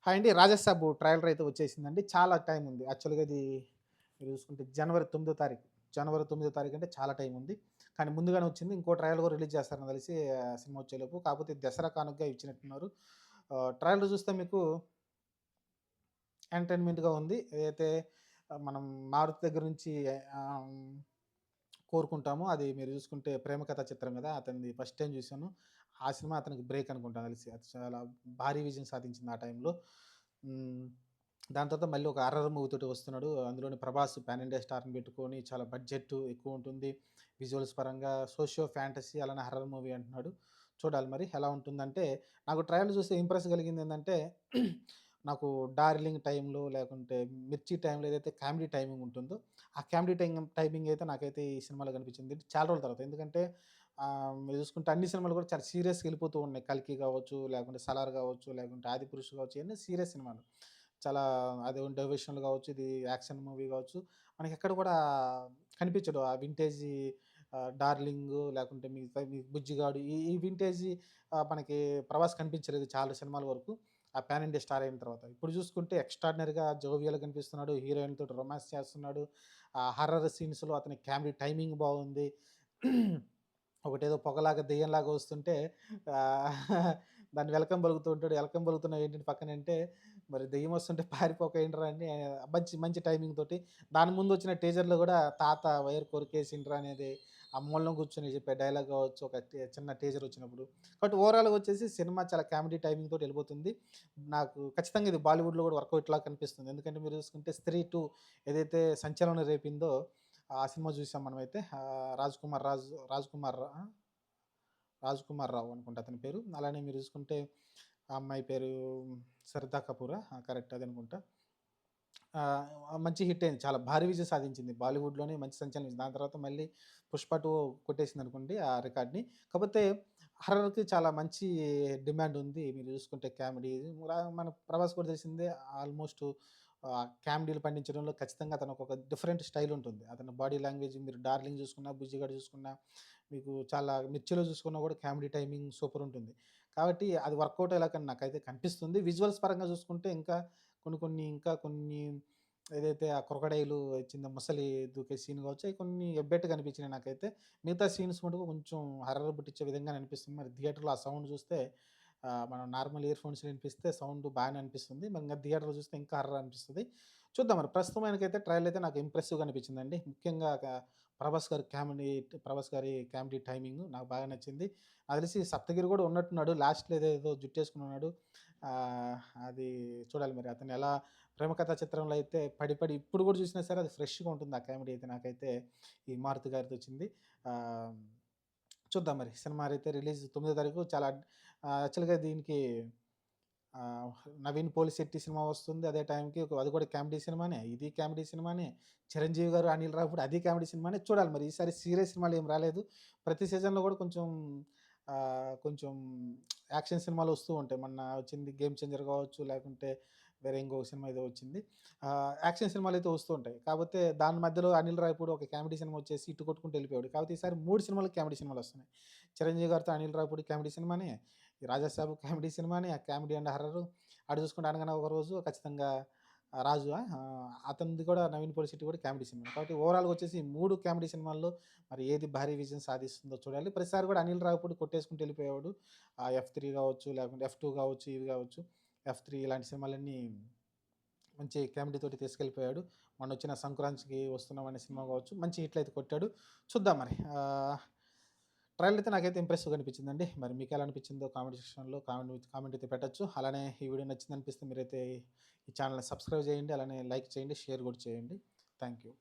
Hi అండి. 'Raja Saab' trailer అయితే వచ్చేసిందండి. చాలా టైం ఉంది. యాక్చువల్‌గా ఇది మీరు చూసుకుంటే జనవరి 9 తారీఖు. జనవరి 9 తారీఖు అంటే చాలా టైం ఉంది. కానీ ముందుగానే వచ్చింది. ఇంకో ట్రైలర్ కూడా రిలీజ్ చేస్తారని తెలిసి సినిమా వచ్చేలోపు. కాకపోతే దసరా కానుకగా ఇచ్చినట్టున్నారు. ట్రైలర్ చూస్తే మీకు ఎంటర్‌టైన్‌మెంట్‌గా ఉంది. ఏదైతే మనం మారుతి దగ్గర నుంచి ఆహ్, కోరుకుంటామో అది మీరు చూసుకుంటే ప్రేమ కథా చిత్రం కదా! అతనిది ఫస్ట్ టైమ్ చూసాను. ఆ సినిమా అతనికి బ్రేక్ అనుకుంటా నాకు తెలిసి. అది చాలా భారీ విజయం సాధించింది ఆ టైంలో. హ్మ్. దాని తర్వాత మళ్ళీ ఒక హారర్ మూవీ తోటి వస్తున్నాడు. అందులోని 'ప్రభాస్' పాన్ ఇండియా స్టార్‌ని పెట్టుకొని చాలా బడ్జెట్ ఎక్కువుంటుంది. విజువల్స్ పరంగా సోషియో ఫ్యాంటసీ అలానే హారర్ మూవీ అంటున్నాడు. చూడాలి మరి ఎలా ఉంటుందంటే, నాకు ట్రైలర్ చూస్తే ఇంప్రెస్ కలిగిందేందంటే, నాకు 'డార్లింగ్' టైంలో లేకుంటే 'మిర్చి' టైంలో ఏదైతే కామెడీ టైమింగ్ ఉంటుందో, ఆ కామెడీ టైమింగ్ అయితే నాకైతే ఈ సినిమాలో కనిపించింది. చాలా రోజుల తర్వాత. ఎందుకంటే మీరు చూసుకుంటే అన్ని సినిమాలు కూడా చాలా సీరియస్‌గా ఎళ్ళిపోతూ ఉన్నాయి. 'కల్కి' కావచ్చు, లేకుంటే 'సలార్' కావచ్చు, లేకుంటే 'ఆదిపురుష్' కావచ్చు, ఇయన్నీ సీరియస్ సినిమాలు. చాలా అది డెవోషనల్ కావచ్చు, ఇది యాక్షన్ మూవీ కావచ్చు. మనకెక్కడ కూడా కనిపించడు. ఆ వింటేజీ 'డార్లింగ్' లేకుంటే మిగతా 'బుజ్జిగాడు' ఈ ఈ వింటేజీ మనకి 'ప్రభాస్' కనిపించలేదు చాలా సినిమాల వరకు. ఆ పాన్ ఇండియా స్టార్ అయిన తర్వాత. ఇప్పుడు చూసుకుంటే ఎక్స్‌ట్రార్డినరీగా జోవియల్‌గా కనిపిస్తున్నాడు. హీరోయిన్ తోటి రొమాన్స్ చేస్తున్నాడు. హారర్ సీన్స్‌లో అతని కామెడీ టైమింగ్ బాగుంది. ఒకటేదో పొగలాగా దెయ్యంలాగా వస్తుంటే ఆహ్, దాన్ని వెల్కమ్ పలుకుతూ ఉంటాడు. వెల్కమ్ పలుకుతున్నావు ఏంటంటే పక్కనంటే, మరి దెయ్యం వస్తుంటే పారిపోక ఏంట్రా అని మంచి మంచి టైమింగ్ తోటి దాని ముందు వచ్చిన టీజర్‌లో గూడా తాత వైర్ కొరికేసిండ్రా అనేది ఆ మూలలో కూర్చొని చెప్పే డైలాగ్ కావచ్చు. ఒక చిన్న టీజర్ వచ్చినప్పుడు. బట్ ఓవరాల్‌గా వచ్చేసి సినిమా చాలా కామెడీ టైమింగ్ తోటి ఎళ్ళిపోతుంది. నాకు ఖచ్చితంగా ఇది బాలీవుడ్‌లో కూడా వర్కౌట్ లాగా కనిపిస్తుంది. ఎందుకంటే మీరు చూసుకుంటే 'స్త్రీ 2' ఏదైతే సంచలనం రేపిందో ఆ సినిమా చూసాం మనమైతే. 'రాజ్ కుమార్ రావు' అనుకుంటా అతని పేరు. అలానే మీరు చూసుకుంటే ఆ అమ్మాయి పేరు 'శ్రద్ధా కపూరా?' కరెక్ట్ అదనుకుంటా. మంచి హిట్ అయింది. చాలా భారీ విజయం సాధించింది. బాలీవుడ్‌లోనే మంచి సంచలనం. దాని తర్వాత మళ్ళీ 'పుష్ప 2' కొట్టేసిందనుకోండి ఆ రికార్డ్‌ని. కాకపోతే హర్రర్‌కి చాలా మంచి డిమాండ్ ఉంది. మీరు చూసుకుంటే కామెడీ మన 'ప్రభాస్' కూడా తెలిసిందే ఆల్‌మోస్ట్ కామెడీలు పండించడంలో ఖచ్చితంగా అతనికి ఒక డిఫరెంట్ స్టైల్ ఉంటుంది. అతని బాడీ లాంగ్వేజ్ మీరు 'డార్లింగ్' చూసుకున్నా, 'బుజ్జిగాడు' చూసుకున్నా, మీకు చాలా 'మిర్చిలో' చూసుకున్నా కూడా కామెడీ టైమింగ్ సూపర్ ఉంటుంది. కాబట్టి అది వర్కౌట్ అయ్యేలాగా నాకైతే కనిపిస్తుంది. విజువల్స్ పరంగా చూసుకుంటే ఇంకా కొన్ని ఏదైతే ఆ క్రొకడైలు చిన్న ముసలి దూకే సీన్ కావచ్చు, అయి కొన్ని ఎబ్బెట్టుగా అనిపించినాయి నాకైతే. మిగతా సీన్స్ మటుకు కొంచెం హర్రర్ పుట్టించే విధంగానే అనిపిస్తుంది. మరి థియేటర్‌లో ఆ సౌండ్ చూస్తే మనం నార్మల్ ఇయర్ ఫోన్స్‌లో వినిపిస్తే సౌండ్ బాగానే అనిపిస్తుంది. మరి ఇంగ థియేటర్‌లో చూస్తే ఇంకా హర్రర్ అనిపిస్తది. చూద్దాం మరి. ప్రస్తుతానికైతే ట్రైలర్ అయితే నాకు ఇంప్రెసివ్‌గా అనిపించిందండి. ముఖ్యంగా 'ప్రభాస్' గారి కామెడీ టైమింగ్ నాకు బాగా నచ్చింది. నాకు తెలిసి 'సప్తగిరి' కూడా ఉన్నట్టున్నాడు. లాస్ట్‌లో ఏదేదో జుట్టేసుకొని ఉన్నాడు. ఆహ్, అది చూడాలి మరి అతను ఎలా ప్రేమ కథా చిత్రంలో అయితే పడి, పడి ఇప్పుడు కూడా చూసినా సరే అది ఫ్రెష్‌గా ఉంటుంది. ఆ కామెడీ అయితే నాకైతే ఈ 'మారుతి' గారిదొచ్చింది. ఆహ్, చూద్దాం మరి. సినిమా అయితే రిలీజ్ 9 తారీఖు చాలా యాక్చువల్‌గా దీనికి 'నవీన్ పోలిశెట్టి' సినిమా వస్తుంది. అదే టైంకి అది కూడా కామెడీ సినిమానే. ఇది కామెడీ సినిమానే. 'చిరంజీవి' గారు, 'అనిల్ రావిపూడి' అది కామెడీ సినిమానే. చూడాలి మరి ఈసారి సీరియస్ సినిమాలు ఏమి రాలేదు. ప్రతి సీజన్‌లో కూడా కొంచెం యాక్షన్ సినిమాలు వస్తూ ఉంటాయి. మొన్న వచ్చింది 'గేమ్ చేంజర్' కావచ్చు, లేకుంటే వేరే ఇంకొక సినిమా ఏదో వచ్చింది. యాక్షన్ సినిమాలైతే వస్తూ ఉంటాయి. కాపోతే దాని మధ్యలో 'అనిల్ రావిపూడి' ఒక కామెడీ సినిమా వచ్చేసి ఇటు కొట్టుకుంటూ వెళ్ళిపోయాడు. కాపోతే ఈసారి 3 సినిమాలు కామెడీ సినిమాలొస్తున్నాయి. 'చిరంజీవి' గారితో 'అనిల్ రావిపూడి' కామెడీ సినిమానే, ఈ 'రాజాసాబ్' కామెడీ సినిమానే, ఆ కామెడీ అండ్ హర్రరు. అటు చూసుకుంటే 'అనగనగా ఒక రోజు' ఖచ్చితంగా 'రాజు' అతనిది కూడా 'నవీన్ పోలిశెట్టి' కూడా కామెడీ సినిమా. కాబట్టి ఓవరాల్‌గా వచ్చేసి ఈ 3 కామెడీ సినిమాల్లో మరి ఏది భారీ విజయం సాధిస్తుందో చూడాలి. ప్రతిసారి కూడా 'అనిల్ రావిపూడి' కొట్టేసుకుంటూ వెళ్ళిపోయేవాడు. 'ఎఫ్3' కావచ్చు, లేకుంటే 'ఎఫ్2' కావచ్చు, ఇవి కావచ్చు, 'ఎఫ్3' ఇలాంటి సినిమాలన్నీ మంచి కామెడీ తోటి తీసుకెళ్ళిపోయాడు. మొన్నొచ్చిన 'సంక్రాంతికి వస్తున్నాం' అనే సినిమా కావచ్చు, మంచి హిట్‌లయితే కొట్టాడు. చూద్దాం మరి. ట్రైలర్ అయితే నాకైతే ఇంప్రెసివ్‌గా అనిపించిందండి. మరి మీకెలా అనిపించిందో కామెంట్ సెక్షన్‌లో కామెంట్ అయితే పెట్టొచ్చు. అలానే ఈ వీడియో నచ్చిందనిపిస్తే మీరైతే ఈ ఛానెల్‌ని సబ్స్క్రైబ్ చేయండి. అలానే లైక్ చేయండి, షేర్ కూడా చేయండి. Thank you.